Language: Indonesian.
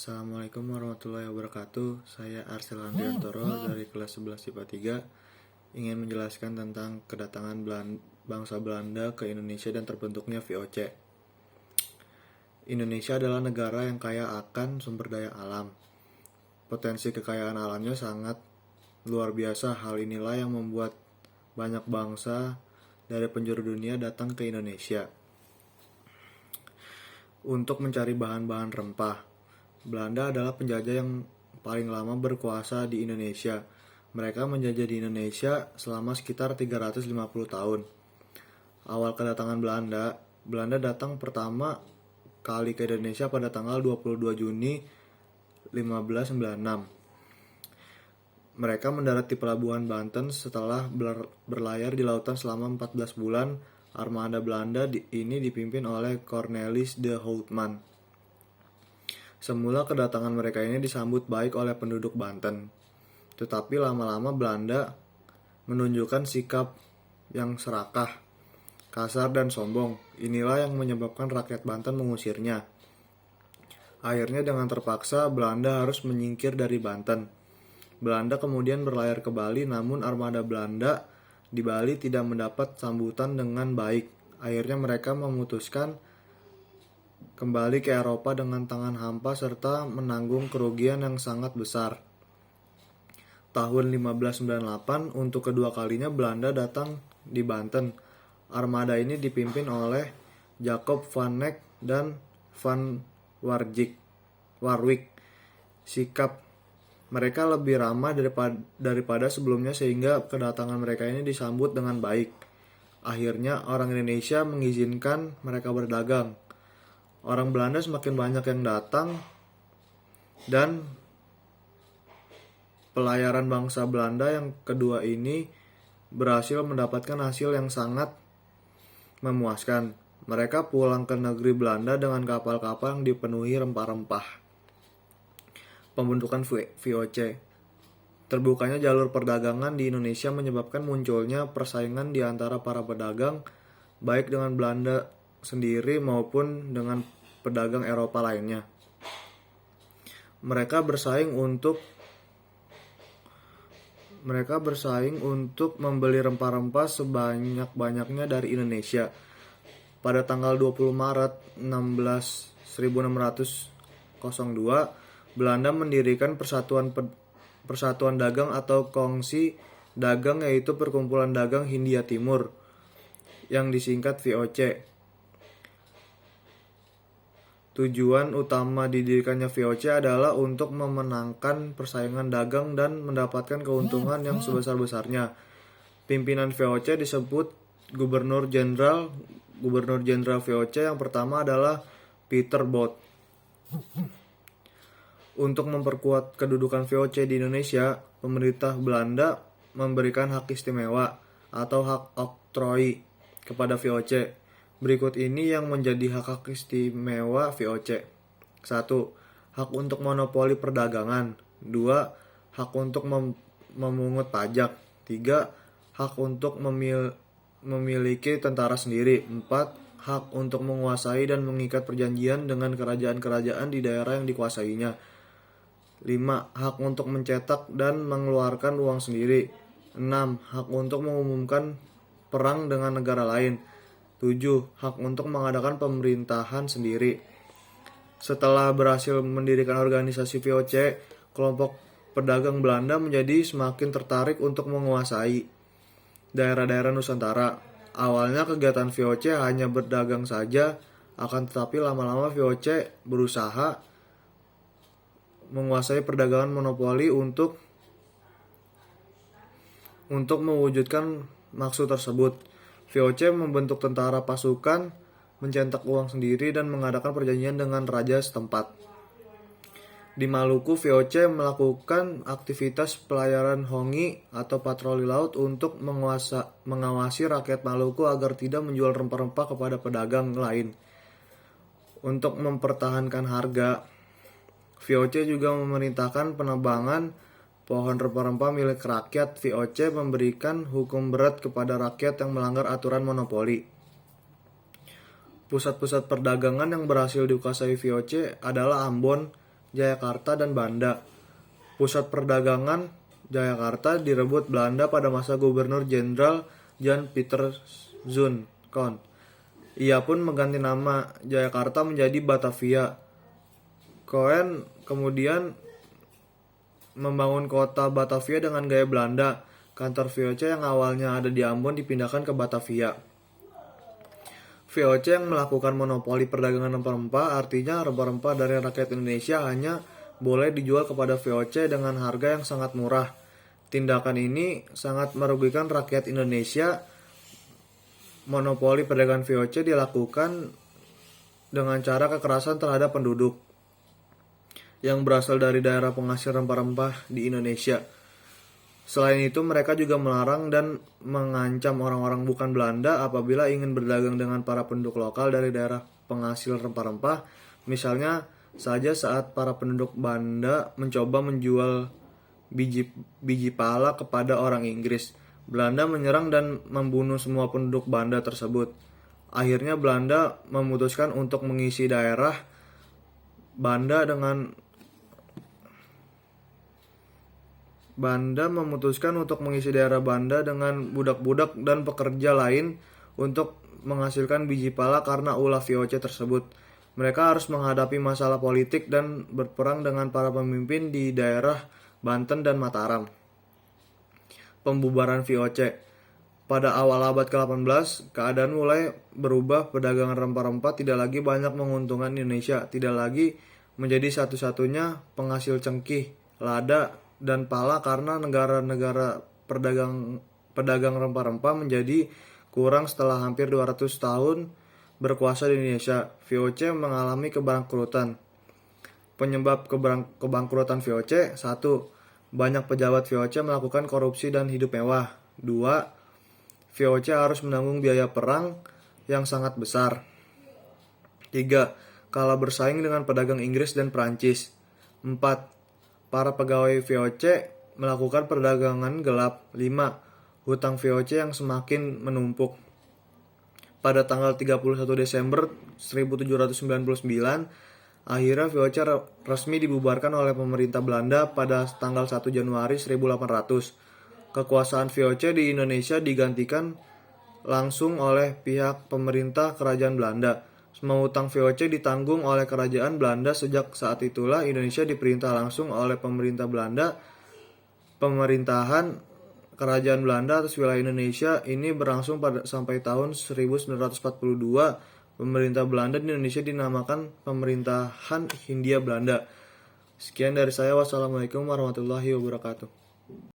Assalamualaikum warahmatullahi wabarakatuh. Saya Arsel Andriantoro dari kelas 11 IPA 3 ingin menjelaskan tentang kedatangan bangsa Belanda ke Indonesia dan terbentuknya VOC. Indonesia adalah negara yang kaya akan sumber daya alam. Potensi kekayaan alamnya sangat luar biasa. Hal inilah yang membuat banyak bangsa dari penjuru dunia datang ke Indonesia untuk mencari bahan-bahan rempah. Belanda adalah penjajah yang paling lama berkuasa di Indonesia. Mereka menjajah di Indonesia selama sekitar 350 tahun. Awal kedatangan Belanda datang pertama kali ke Indonesia pada tanggal 22 Juni 1596. Mereka mendarat di pelabuhan Banten setelah berlayar di lautan selama 14 bulan. Armada Belanda ini dipimpin oleh Cornelis de Houtman. Semula kedatangan mereka ini disambut baik oleh penduduk Banten. Tetapi lama-lama Belanda menunjukkan sikap yang serakah, kasar dan sombong. Inilah yang menyebabkan rakyat Banten mengusirnya. Akhirnya dengan terpaksa Belanda harus menyingkir dari Banten. Belanda kemudian berlayar ke Bali, namun armada Belanda di Bali tidak mendapat sambutan dengan baik. Akhirnya mereka memutuskan kembali ke Eropa dengan tangan hampa serta menanggung kerugian yang sangat besar. Tahun 1598, untuk kedua kalinya Belanda datang di Banten. Armada ini dipimpin oleh Jacob van Eyck dan Van Warwick. Sikap mereka lebih ramah daripada sebelumnya sehingga kedatangan mereka ini disambut dengan baik. Akhirnya orang Indonesia mengizinkan mereka berdagang. Orang Belanda semakin banyak yang datang dan pelayaran bangsa Belanda yang kedua ini berhasil mendapatkan hasil yang sangat memuaskan. Mereka pulang ke negeri Belanda dengan kapal-kapal yang dipenuhi rempah-rempah. Pembentukan VOC. Terbukanya jalur perdagangan di Indonesia menyebabkan munculnya persaingan di antara para pedagang, baik dengan Belanda sendiri maupun dengan pedagang Eropa lainnya. Mereka bersaing untuk membeli rempah-rempah sebanyak-banyaknya dari Indonesia. Pada tanggal 20 Maret 1602, Belanda mendirikan Persatuan Dagang atau Kongsi Dagang, yaitu Perkumpulan Dagang Hindia Timur yang disingkat VOC. Tujuan utama didirikannya VOC adalah untuk memenangkan persaingan dagang dan mendapatkan keuntungan yang sebesar-besarnya. Pimpinan VOC disebut Gubernur Jenderal VOC yang pertama adalah Peter Both. Untuk memperkuat kedudukan VOC di Indonesia, pemerintah Belanda memberikan hak istimewa atau hak oktroi kepada VOC. Berikut ini yang menjadi hak istimewa VOC. 1. Hak untuk monopoli perdagangan. 2. Hak untuk memungut pajak. 3. Hak untuk memiliki tentara sendiri. 4. Hak untuk menguasai dan mengikat perjanjian dengan kerajaan-kerajaan di daerah yang dikuasainya. 5. Hak untuk mencetak dan mengeluarkan uang sendiri. 6. Hak untuk mengumumkan perang dengan negara lain. 7. Hak untuk mengadakan pemerintahan sendiri. Setelah berhasil mendirikan organisasi VOC, kelompok pedagang Belanda menjadi semakin tertarik untuk menguasai daerah-daerah Nusantara. Awalnya kegiatan VOC hanya berdagang saja, akan tetapi lama-lama VOC berusaha menguasai perdagangan monopoli untuk mewujudkan maksud tersebut. VOC membentuk tentara pasukan, mencetak uang sendiri, dan mengadakan perjanjian dengan raja setempat. Di Maluku, VOC melakukan aktivitas pelayaran hongi atau patroli laut untuk mengawasi rakyat Maluku agar tidak menjual rempah-rempah kepada pedagang lain. Untuk mempertahankan harga, VOC juga memerintahkan penebangan pohon rempah-rempah milik rakyat. VOC memberikan hukum berat kepada rakyat yang melanggar aturan monopoli. Pusat-pusat perdagangan yang berhasil dikuasai VOC adalah Ambon, Jayakarta, dan Banda. Pusat perdagangan Jayakarta direbut Belanda pada masa Gubernur Jenderal Jan Pieter Zoon. Ia pun mengganti nama Jayakarta menjadi Batavia. Koen kemudian membangun kota Batavia dengan gaya Belanda. Kantor VOC yang awalnya ada di Ambon dipindahkan ke Batavia. VOC yang melakukan monopoli perdagangan rempah-rempah, artinya rempah-rempah dari rakyat Indonesia hanya boleh dijual kepada VOC dengan harga yang sangat murah. Tindakan ini sangat merugikan rakyat Indonesia. Monopoli perdagangan VOC dilakukan dengan cara kekerasan terhadap penduduk yang berasal dari daerah penghasil rempah-rempah di Indonesia. Selain itu, mereka juga melarang dan mengancam orang-orang bukan Belanda apabila ingin berdagang dengan para penduduk lokal dari daerah penghasil rempah-rempah. Misalnya saja saat para penduduk Banda mencoba menjual biji pala kepada orang Inggris, Belanda menyerang dan membunuh semua penduduk Banda tersebut. Akhirnya Belanda memutuskan untuk mengisi daerah Banda dengan budak-budak dan pekerja lain untuk menghasilkan biji pala karena ulah VOC tersebut. Mereka harus menghadapi masalah politik dan berperang dengan para pemimpin di daerah Banten dan Mataram. Pembubaran VOC. Pada awal abad ke-18, keadaan mulai berubah. Perdagangan rempah-rempah tidak lagi banyak menguntungkan Indonesia, tidak lagi menjadi satu-satunya penghasil cengkih, lada, dan pala karena negara-negara pedagang rempah-rempah menjadi kurang setelah hampir 200 tahun berkuasa di Indonesia. VOC mengalami kebangkrutan. Penyebab kebangkrutan VOC: 1. Banyak pejabat VOC melakukan korupsi dan hidup mewah. 2. VOC harus menanggung biaya perang yang sangat besar. 3. Kalah bersaing dengan pedagang Inggris dan Prancis. 4. Para pegawai VOC melakukan perdagangan gelap. 5. Hutang VOC yang semakin menumpuk. Pada tanggal 31 Desember 1799, akhirnya VOC resmi dibubarkan oleh pemerintah Belanda pada tanggal 1 Januari 1800. Kekuasaan VOC di Indonesia digantikan langsung oleh pihak pemerintah Kerajaan Belanda. Semua hutang VOC ditanggung oleh Kerajaan Belanda. Sejak saat itulah Indonesia diperintah langsung oleh pemerintah Belanda. Pemerintahan Kerajaan Belanda atas wilayah Indonesia ini berlangsung sampai tahun 1942. Pemerintah Belanda di Indonesia dinamakan Pemerintahan Hindia Belanda. Sekian dari saya. Wassalamualaikum warahmatullahi wabarakatuh.